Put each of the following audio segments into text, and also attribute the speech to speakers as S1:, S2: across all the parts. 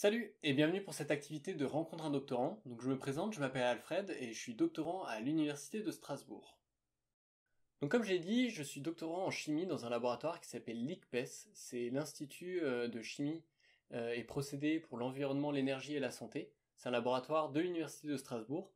S1: Salut et bienvenue pour cette activité de rencontre un doctorant. Donc je me présente, je m'appelle Alfred et je suis doctorant à l'université de Strasbourg. Donc comme j'ai dit, je suis doctorant en chimie dans un laboratoire qui s'appelle l'ICPES, c'est l'Institut de chimie et procédés pour l'environnement, l'énergie et la santé. C'est un laboratoire de l'université de Strasbourg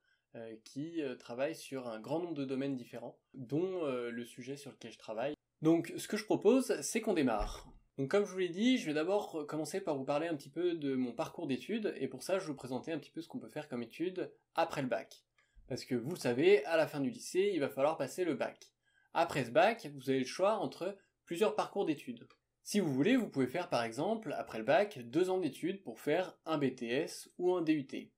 S1: qui travaille sur un grand nombre de domaines différents, dont le sujet sur lequel je travaille. Donc ce que je propose, c'est qu'on démarre. Donc comme je vous l'ai dit, je vais d'abord commencer par vous parler un petit peu de mon parcours d'études, et pour ça je vais vous présenter un petit peu ce qu'on peut faire comme études après le bac. Parce que vous le savez, à la fin du lycée, il va falloir passer le bac. Après ce bac, vous avez le choix entre plusieurs parcours d'études. Si vous voulez, vous pouvez faire par exemple, après le bac, 2 ans d'études pour faire un BTS ou un DUT.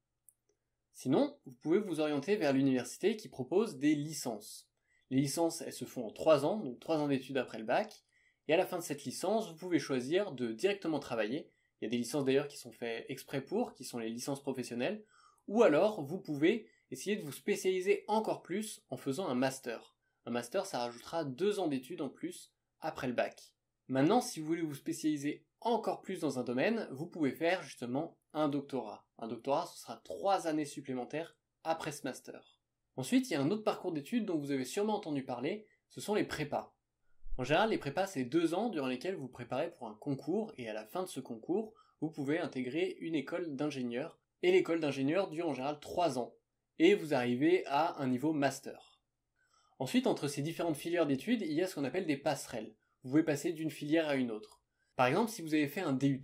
S1: Sinon, vous pouvez vous orienter vers l'université qui propose des licences. Les licences, elles se font en 3 ans, donc 3 ans d'études après le bac, et à la fin de cette licence, vous pouvez choisir de directement travailler. Il y a des licences d'ailleurs qui sont faites exprès pour, qui sont les licences professionnelles, ou alors vous pouvez essayer de vous spécialiser encore plus en faisant un master. Un master, ça rajoutera 2 ans d'études en plus après le bac. Maintenant, si vous voulez vous spécialiser encore plus dans un domaine, vous pouvez faire justement un doctorat. Un doctorat, ce sera 3 années supplémentaires après ce master. Ensuite, il y a un autre parcours d'études dont vous avez sûrement entendu parler, ce sont les prépas. En général, les prépas, c'est 2 ans durant lesquels vous préparez pour un concours, et à la fin de ce concours, vous pouvez intégrer une école d'ingénieur, et l'école d'ingénieur dure en général 3 ans, et vous arrivez à un niveau master. Ensuite, entre ces différentes filières d'études, il y a ce qu'on appelle des passerelles. Vous pouvez passer d'une filière à une autre. Par exemple, si vous avez fait un DUT,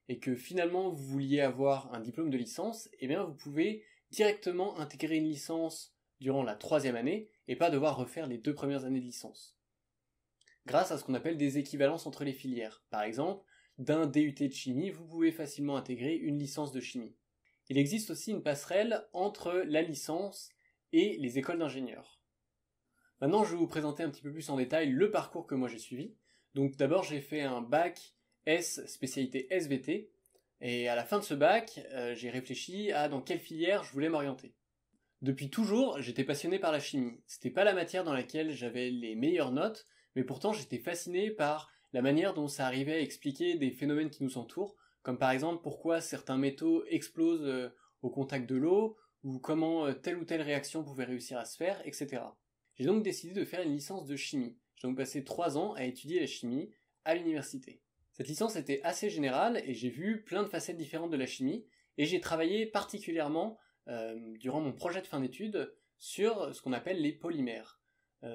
S1: et que finalement vous vouliez avoir un diplôme de licence, eh bien vous pouvez directement intégrer une licence durant la 3e année, et pas devoir refaire les 2 premières années de licence. Grâce à ce qu'on appelle des équivalences entre les filières. Par exemple, d'un DUT de chimie, vous pouvez facilement intégrer une licence de chimie. Il existe aussi une passerelle entre la licence et les écoles d'ingénieurs. Maintenant, je vais vous présenter un petit peu plus en détail le parcours que moi j'ai suivi. Donc d'abord, j'ai fait un bac S spécialité SVT, et à la fin de ce bac, j'ai réfléchi à dans quelle filière je voulais m'orienter. Depuis toujours, j'étais passionné par la chimie. C'était pas la matière dans laquelle j'avais les meilleures notes, mais pourtant j'étais fasciné par la manière dont ça arrivait à expliquer des phénomènes qui nous entourent, comme par exemple pourquoi certains métaux explosent au contact de l'eau, ou comment telle ou telle réaction pouvait réussir à se faire, etc. J'ai donc décidé de faire une licence de chimie. J'ai donc passé 3 ans à étudier la chimie à l'université. Cette licence était assez générale et j'ai vu plein de facettes différentes de la chimie, et j'ai travaillé particulièrement durant mon projet de fin d'études sur ce qu'on appelle les polymères.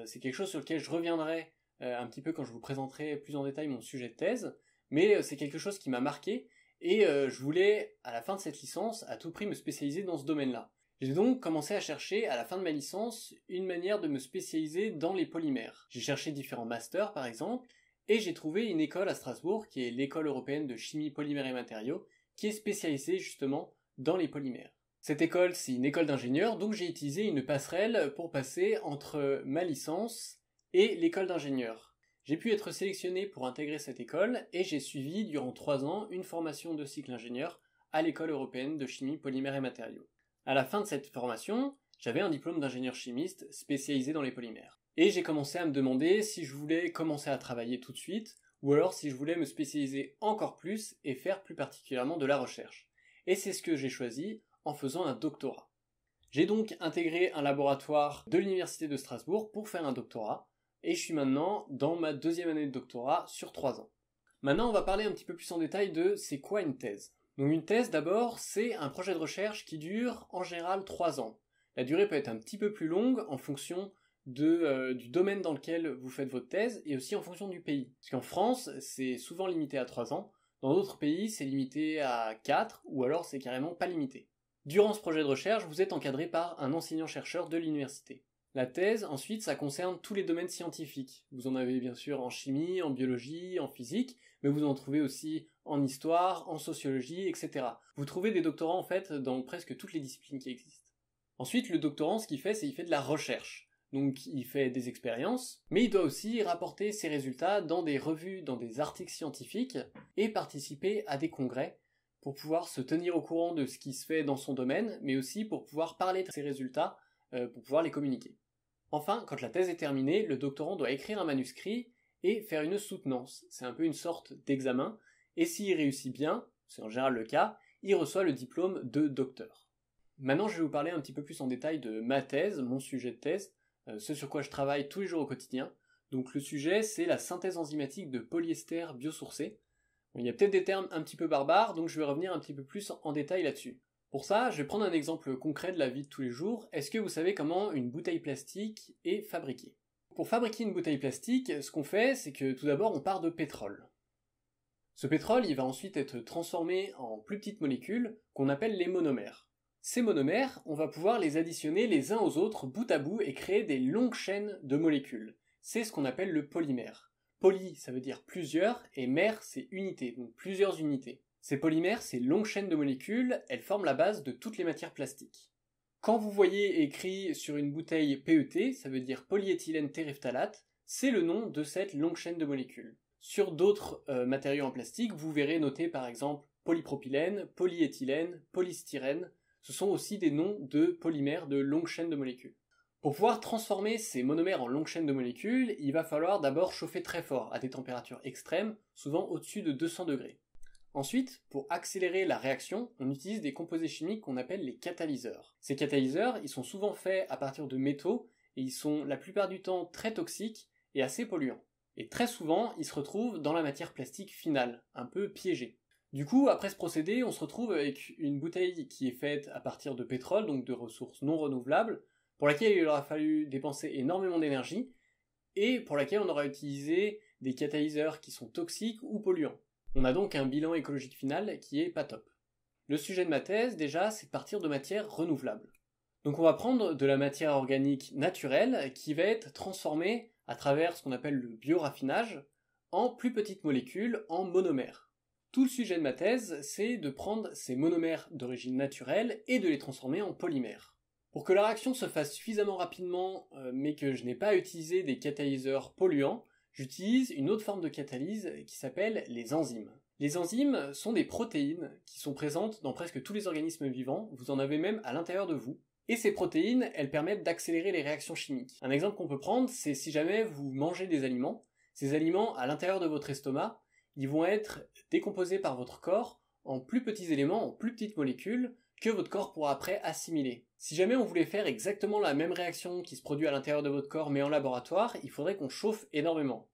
S1: C'est quelque chose sur lequel je reviendrai un petit peu quand je vous présenterai plus en détail mon sujet de thèse, mais c'est quelque chose qui m'a marqué, et je voulais, à la fin de cette licence, à tout prix me spécialiser dans ce domaine-là. J'ai donc commencé à chercher, à la fin de ma licence, une manière de me spécialiser dans les polymères. J'ai cherché différents masters, par exemple, et j'ai trouvé une école à Strasbourg, qui est l'école européenne de chimie, polymères et matériaux, qui est spécialisée justement dans les polymères. Cette école, c'est une école d'ingénieurs, donc j'ai utilisé une passerelle pour passer entre ma licence et l'école d'ingénieurs. J'ai pu être sélectionné pour intégrer cette école, et j'ai suivi durant 3 ans une formation de cycle ingénieur à l'école européenne de chimie, polymères et matériaux. À la fin de cette formation, j'avais un diplôme d'ingénieur chimiste spécialisé dans les polymères. Et j'ai commencé à me demander si je voulais commencer à travailler tout de suite, ou alors si je voulais me spécialiser encore plus et faire plus particulièrement de la recherche. Et c'est ce que j'ai choisi en faisant un doctorat. J'ai donc intégré un laboratoire de l'université de Strasbourg pour faire un doctorat, et je suis maintenant dans ma 2e année de doctorat sur 3 ans. Maintenant, on va parler un petit peu plus en détail de c'est quoi une thèse. Donc une thèse, d'abord, c'est un projet de recherche qui dure en général 3 ans. La durée peut être un petit peu plus longue en fonction du domaine dans lequel vous faites votre thèse, et aussi en fonction du pays. Parce qu'en France, c'est souvent limité à 3 ans, dans d'autres pays, c'est limité à 4, ou alors c'est carrément pas limité. Durant ce projet de recherche, vous êtes encadré par un enseignant-chercheur de l'université. La thèse, ensuite, ça concerne tous les domaines scientifiques. Vous en avez bien sûr en chimie, en biologie, en physique, mais vous en trouvez aussi en histoire, en sociologie, etc. Vous trouvez des doctorants en fait dans presque toutes les disciplines qui existent. Ensuite, le doctorant, ce qu'il fait, c'est qu'il fait de la recherche. Donc il fait des expériences, mais il doit aussi rapporter ses résultats dans des revues, dans des articles scientifiques, et participer à des congrès pour pouvoir se tenir au courant de ce qui se fait dans son domaine, mais aussi pour pouvoir parler de ses résultats, pour pouvoir les communiquer. Enfin, quand la thèse est terminée, le doctorant doit écrire un manuscrit et faire une soutenance. C'est un peu une sorte d'examen, et s'il réussit bien, c'est en général le cas, il reçoit le diplôme de docteur. Maintenant, je vais vous parler un petit peu plus en détail de ma thèse, mon sujet de thèse, ce sur quoi je travaille tous les jours au quotidien. Donc le sujet, c'est la synthèse enzymatique de polyester biosourcé. Bon, il y a peut-être des termes un petit peu barbares, donc je vais revenir un petit peu plus en détail là-dessus. Pour ça, je vais prendre un exemple concret de la vie de tous les jours. Est-ce que vous savez comment une bouteille plastique est fabriquée? Pour fabriquer une bouteille plastique, ce qu'on fait, c'est que tout d'abord on part de pétrole. Ce pétrole, il va ensuite être transformé en plus petites molécules qu'on appelle les monomères. Ces monomères, on va pouvoir les additionner les uns aux autres bout à bout et créer des longues chaînes de molécules. C'est ce qu'on appelle le polymère. Poly, ça veut dire plusieurs, et mère, c'est unité, donc plusieurs unités. Ces polymères, ces longues chaînes de molécules, elles forment la base de toutes les matières plastiques. Quand vous voyez écrit sur une bouteille PET, ça veut dire polyéthylène terephthalate, c'est le nom de cette longue chaîne de molécules. Sur d'autres matériaux en plastique, vous verrez noté par exemple polypropylène, polyéthylène, polystyrène. Ce sont aussi des noms de polymères de longues chaînes de molécules. Pour pouvoir transformer ces monomères en longues chaînes de molécules, il va falloir d'abord chauffer très fort à des températures extrêmes, souvent au-dessus de 200 degrés. Ensuite, pour accélérer la réaction, on utilise des composés chimiques qu'on appelle les catalyseurs. Ces catalyseurs, ils sont souvent faits à partir de métaux et ils sont la plupart du temps très toxiques et assez polluants. Et très souvent, ils se retrouvent dans la matière plastique finale, un peu piégée. Du coup, après ce procédé, on se retrouve avec une bouteille qui est faite à partir de pétrole, donc de ressources non renouvelables, pour laquelle il aura fallu dépenser énormément d'énergie, et pour laquelle on aura utilisé des catalyseurs qui sont toxiques ou polluants. On a donc un bilan écologique final qui est pas top. Le sujet de ma thèse, déjà, c'est de partir de matières renouvelables. Donc on va prendre de la matière organique naturelle qui va être transformée à travers ce qu'on appelle le bioraffinage en plus petites molécules, en monomères. Tout le sujet de ma thèse, c'est de prendre ces monomères d'origine naturelle et de les transformer en polymères. Pour que la réaction se fasse suffisamment rapidement, mais que je n'ai pas utilisé des catalyseurs polluants, j'utilise une autre forme de catalyse qui s'appelle les enzymes. Les enzymes sont des protéines qui sont présentes dans presque tous les organismes vivants, vous en avez même à l'intérieur de vous. Et ces protéines, elles permettent d'accélérer les réactions chimiques. Un exemple qu'on peut prendre, c'est si jamais vous mangez des aliments, ces aliments à l'intérieur de votre estomac, ils vont être décomposés par votre corps en plus petits éléments, en plus petites molécules, que votre corps pourra après assimiler. Si jamais on voulait faire exactement la même réaction qui se produit à l'intérieur de votre corps mais en laboratoire, il faudrait qu'on chauffe énormément.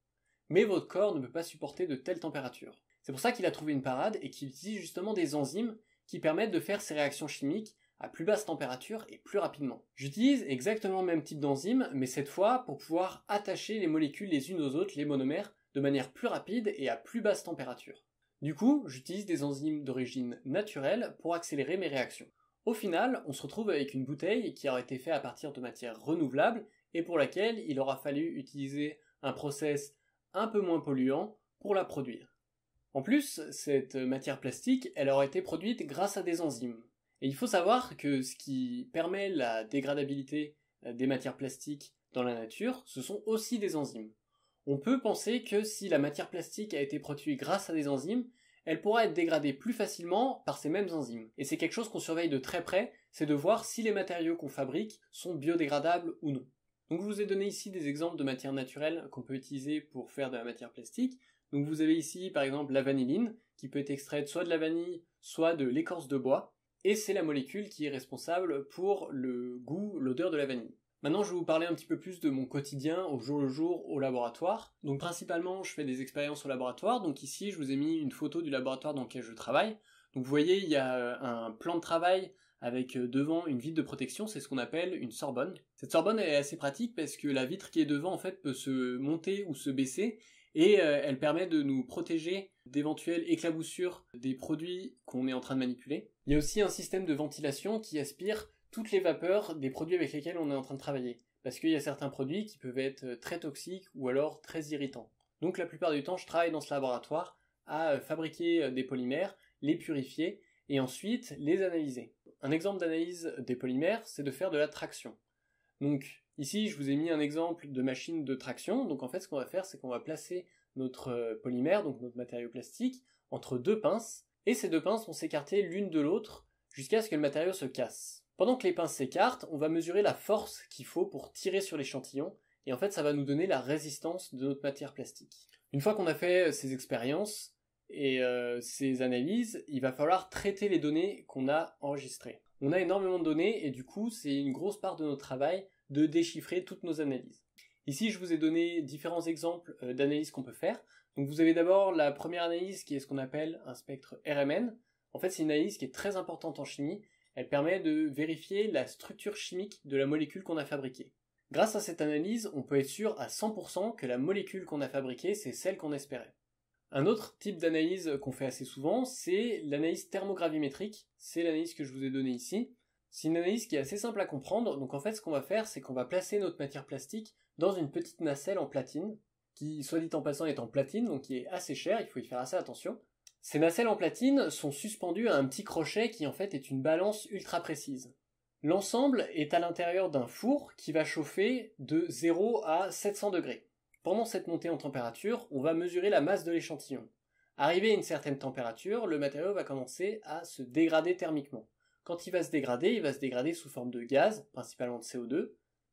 S1: Mais votre corps ne peut pas supporter de telles températures. C'est pour ça qu'il a trouvé une parade et qu'il utilise justement des enzymes qui permettent de faire ces réactions chimiques à plus basse température et plus rapidement. J'utilise exactement le même type d'enzyme, mais cette fois pour pouvoir attacher les molécules les unes aux autres, les monomères, de manière plus rapide et à plus basse température. Du coup, j'utilise des enzymes d'origine naturelle pour accélérer mes réactions. Au final, on se retrouve avec une bouteille qui aura été faite à partir de matières renouvelables et pour laquelle il aura fallu utiliser un process un peu moins polluant pour la produire. En plus, cette matière plastique, elle aura été produite grâce à des enzymes. Et il faut savoir que ce qui permet la dégradabilité des matières plastiques dans la nature, ce sont aussi des enzymes. On peut penser que si la matière plastique a été produite grâce à des enzymes, elle pourra être dégradée plus facilement par ces mêmes enzymes. Et c'est quelque chose qu'on surveille de très près, c'est de voir si les matériaux qu'on fabrique sont biodégradables ou non. Donc je vous ai donné ici des exemples de matières naturelles qu'on peut utiliser pour faire de la matière plastique. Donc vous avez ici par exemple la vanilline, qui peut être extraite soit de la vanille, soit de l'écorce de bois, et c'est la molécule qui est responsable pour le goût, l'odeur de la vanille. Maintenant, je vais vous parler un petit peu plus de mon quotidien au jour le jour au laboratoire. Donc principalement, je fais des expériences au laboratoire. Donc ici, je vous ai mis une photo du laboratoire dans lequel je travaille. Donc vous voyez, il y a un plan de travail avec devant une vitre de protection, c'est ce qu'on appelle une sorbonne. Cette sorbonne est assez pratique parce que la vitre qui est devant en fait peut se monter ou se baisser et elle permet de nous protéger d'éventuelles éclaboussures des produits qu'on est en train de manipuler. Il y a aussi un système de ventilation qui aspire toutes les vapeurs des produits avec lesquels on est en train de travailler. Parce qu'il y a certains produits qui peuvent être très toxiques ou alors très irritants. Donc la plupart du temps, je travaille dans ce laboratoire à fabriquer des polymères, les purifier et ensuite les analyser. Un exemple d'analyse des polymères, c'est de faire de la traction. Donc ici, je vous ai mis un exemple de machine de traction. Donc en fait, ce qu'on va faire, c'est qu'on va placer notre polymère, donc notre matériau plastique, entre deux pinces. Et ces deux pinces vont s'écarter l'une de l'autre jusqu'à ce que le matériau se casse. Pendant que les pinces s'écartent, on va mesurer la force qu'il faut pour tirer sur l'échantillon, et en fait ça va nous donner la résistance de notre matière plastique. Une fois qu'on a fait ces expériences, et ces analyses, il va falloir traiter les données qu'on a enregistrées. On a énormément de données et du coup, c'est une grosse part de notre travail de déchiffrer toutes nos analyses. Ici, je vous ai donné différents exemples d'analyses qu'on peut faire. Donc vous avez d'abord la première analyse qui est ce qu'on appelle un spectre RMN. En fait, c'est une analyse qui est très importante en chimie. Elle permet de vérifier la structure chimique de la molécule qu'on a fabriquée. Grâce à cette analyse, on peut être sûr à 100% que la molécule qu'on a fabriquée, c'est celle qu'on espérait. Un autre type d'analyse qu'on fait assez souvent, c'est l'analyse thermogravimétrique. C'est l'analyse que je vous ai donnée ici. C'est une analyse qui est assez simple à comprendre. Donc en fait, ce qu'on va faire, c'est qu'on va placer notre matière plastique dans une petite nacelle en platine, qui, soit dit en passant, est en platine, donc qui est assez chère, il faut y faire assez attention. Ces nacelles en platine sont suspendues à un petit crochet qui en fait est une balance ultra précise. L'ensemble est à l'intérieur d'un four qui va chauffer de 0 à 700 degrés. Pendant cette montée en température, on va mesurer la masse de l'échantillon. Arrivé à une certaine température, le matériau va commencer à se dégrader thermiquement. Quand il va se dégrader sous forme de gaz, principalement de CO2,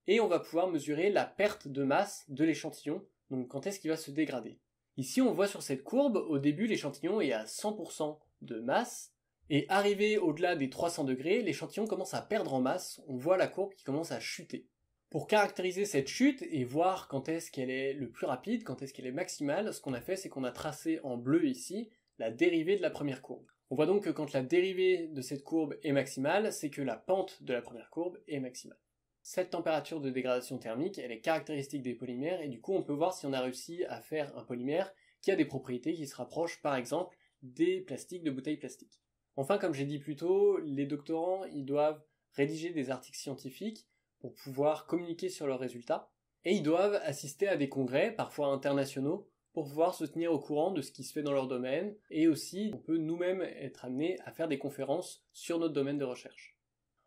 S1: et on va pouvoir mesurer la perte de masse de l'échantillon, donc quand est-ce qu'il va se dégrader. Ici, on voit sur cette courbe, au début, l'échantillon est à 100% de masse, et arrivé au-delà des 300 degrés, l'échantillon commence à perdre en masse, on voit la courbe qui commence à chuter. Pour caractériser cette chute et voir quand est-ce qu'elle est le plus rapide, quand est-ce qu'elle est maximale, ce qu'on a fait, c'est qu'on a tracé en bleu ici la dérivée de la première courbe. On voit donc que quand la dérivée de cette courbe est maximale, c'est que la pente de la première courbe est maximale. Cette température de dégradation thermique, elle est caractéristique des polymères et du coup on peut voir si on a réussi à faire un polymère qui a des propriétés qui se rapprochent par exemple des plastiques de bouteilles plastiques. Enfin, comme j'ai dit plus tôt, les doctorants ils doivent rédiger des articles scientifiques pour pouvoir communiquer sur leurs résultats et ils doivent assister à des congrès, parfois internationaux, pour pouvoir se tenir au courant de ce qui se fait dans leur domaine et aussi on peut nous-mêmes être amenés à faire des conférences sur notre domaine de recherche.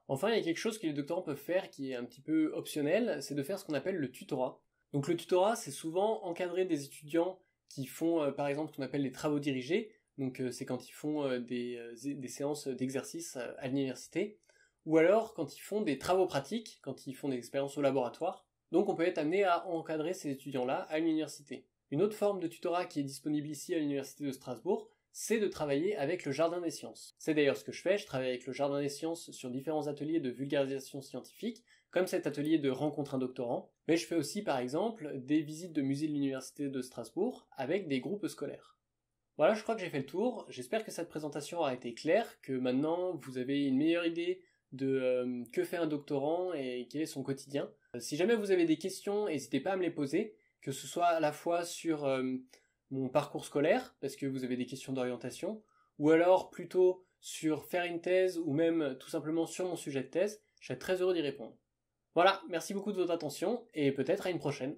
S1: Enfin, il y a quelque chose que les doctorants peuvent faire qui est un petit peu optionnel, c'est de faire ce qu'on appelle le tutorat. Donc le tutorat, c'est souvent encadrer des étudiants qui font par exemple ce qu'on appelle les travaux dirigés, donc c'est quand ils font des séances d'exercice à l'université, ou alors quand ils font des travaux pratiques, quand ils font des expériences au laboratoire. Donc on peut être amené à encadrer ces étudiants-là à l'université. Une autre forme de tutorat qui est disponible ici à l'université de Strasbourg, c'est de travailler avec le Jardin des Sciences. C'est d'ailleurs ce que je fais, je travaille avec le Jardin des Sciences sur différents ateliers de vulgarisation scientifique, comme cet atelier de rencontre un doctorant, mais je fais aussi par exemple des visites de musées de l'université de Strasbourg avec des groupes scolaires. Voilà, je crois que j'ai fait le tour, j'espère que cette présentation aura été claire, que maintenant vous avez une meilleure idée de que fait un doctorant et quel est son quotidien. Si jamais vous avez des questions, n'hésitez pas à me les poser, que ce soit à la fois sur mon parcours scolaire, parce que vous avez des questions d'orientation, ou alors plutôt sur faire une thèse, ou même tout simplement sur mon sujet de thèse, je serais très heureux d'y répondre. Voilà, merci beaucoup de votre attention, et peut-être à une prochaine.